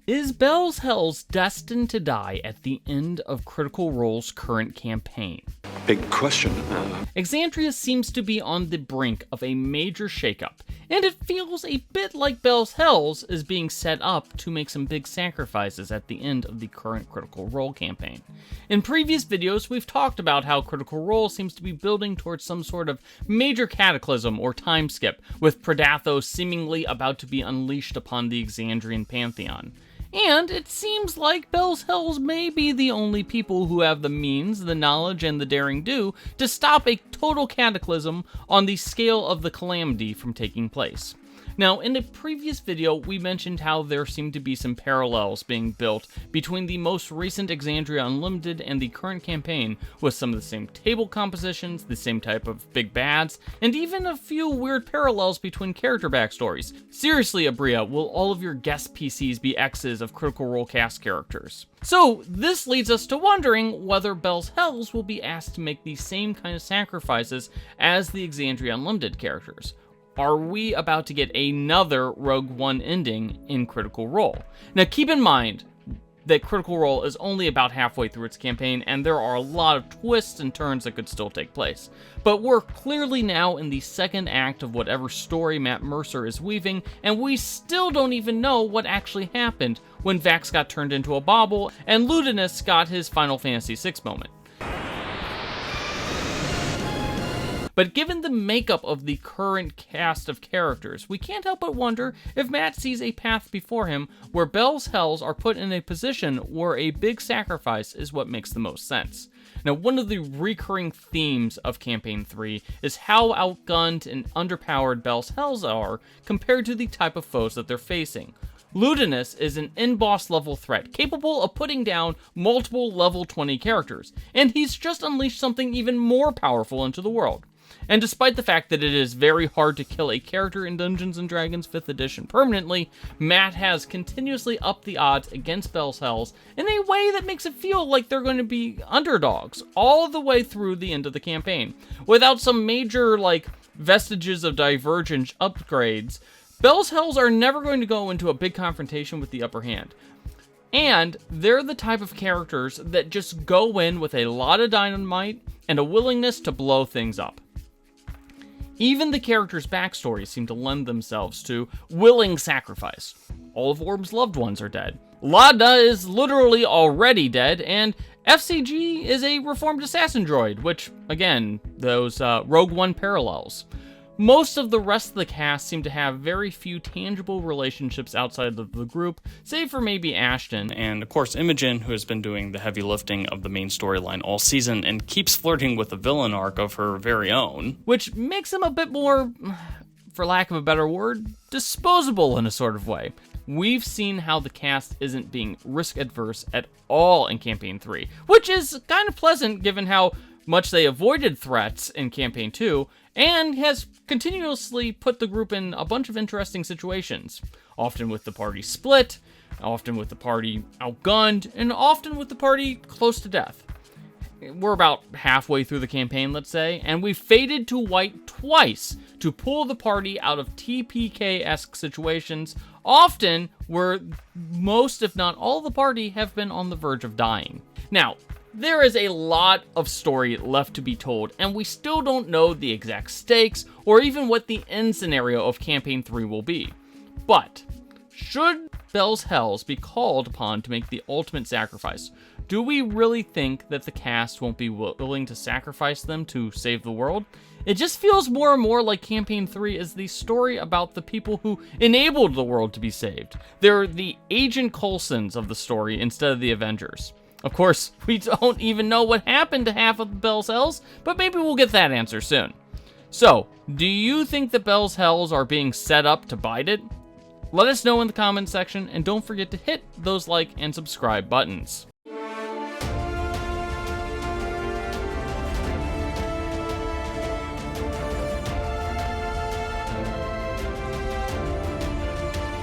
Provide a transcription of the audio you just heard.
Is Bell's Hells destined to die at the end of Critical Role's current campaign? Big question. Exandria seems to be on the brink of a major shakeup, and it feels a bit like Bell's Hells is being set up to make some big sacrifices at the end of the current Critical Role campaign. In previous videos, we've talked about how Critical Role seems to be building towards some sort of major cataclysm or time skip, with Predathos seemingly about to be unleashed upon the Exandrian pantheon. And it seems like Bell's Hells may be the only people who have the means, the knowledge, and the daring do to stop a total cataclysm on the scale of the calamity from taking place. Now, in a previous video, we mentioned how there seemed to be some parallels being built between the most recent Exandria Unlimited and the current campaign, with some of the same table compositions, the same type of big bads, and even a few weird parallels between character backstories. Seriously, Abria, will all of your guest PCs be X's of Critical Role cast characters? So, this leads us to wondering whether Bell's Hells will be asked to make the same kind of sacrifices as the Exandria Unlimited characters. Are we about to get another Rogue One ending in Critical Role? Now keep in mind that Critical Role is only about halfway through its campaign, and there are a lot of twists and turns that could still take place. But we're clearly now in the second act of whatever story Matt Mercer is weaving, and we still don't even know what actually happened when Vax got turned into a bauble, and Ludinus got his Final Fantasy VI moment. But given the makeup of the current cast of characters, we can't help but wonder if Matt sees a path before him where Bell's Hells are put in a position where a big sacrifice is what makes the most sense. Now, one of the recurring themes of Campaign 3 is how outgunned and underpowered Bell's Hells are compared to the type of foes that they're facing. Ludinus is an in-boss level threat, capable of putting down multiple level 20 characters, and he's just unleashed something even more powerful into the world. And despite the fact that it is very hard to kill a character in Dungeons & Dragons 5th edition permanently, Matt has continuously upped the odds against Bell's Hells in a way that makes it feel like they're going to be underdogs all the way through the end of the campaign. Without some major, vestiges of divergent upgrades, Bell's Hells are never going to go into a big confrontation with the upper hand. And they're the type of characters that just go in with a lot of dynamite and a willingness to blow things up. Even the characters' backstories seem to lend themselves to willing sacrifice. All of Orym's loved ones are dead. Laudna is literally already dead, and FCG is a reformed assassin droid, which, again, those Rogue One parallels. Most of the rest of the cast seem to have very few tangible relationships outside of the group, save for maybe Ashton, and of course Imogen, who has been doing the heavy lifting of the main storyline all season and keeps flirting with the villain arc of her very own, which makes them a bit more, for lack of a better word, disposable in a sort of way. We've seen how the cast isn't being risk-adverse at all in Campaign 3, which is kind of pleasant given how much they avoided threats in Campaign 2, and has continuously put the group in a bunch of interesting situations, often with the party split, often with the party outgunned, and often with the party close to death. We're about halfway through the campaign, let's say, and we've faded to white twice to pull the party out of TPK-esque situations, often where most, if not all, the party have been on the verge of dying. Now, there is a lot of story left to be told, and we still don't know the exact stakes or even what the end scenario of Campaign 3 will be. But, should Bell's Hells be called upon to make the ultimate sacrifice, do we really think that the cast won't be willing to sacrifice them to save the world? It just feels more and more like Campaign 3 is the story about the people who enabled the world to be saved. They're the Agent Coulsons of the story instead of the Avengers. Of course, we don't even know what happened to half of Bell's Hells, but maybe we'll get that answer soon. So, do you think that Bell's Hells are being set up to bite it? Let us know in the comments section, and don't forget to hit those like and subscribe buttons.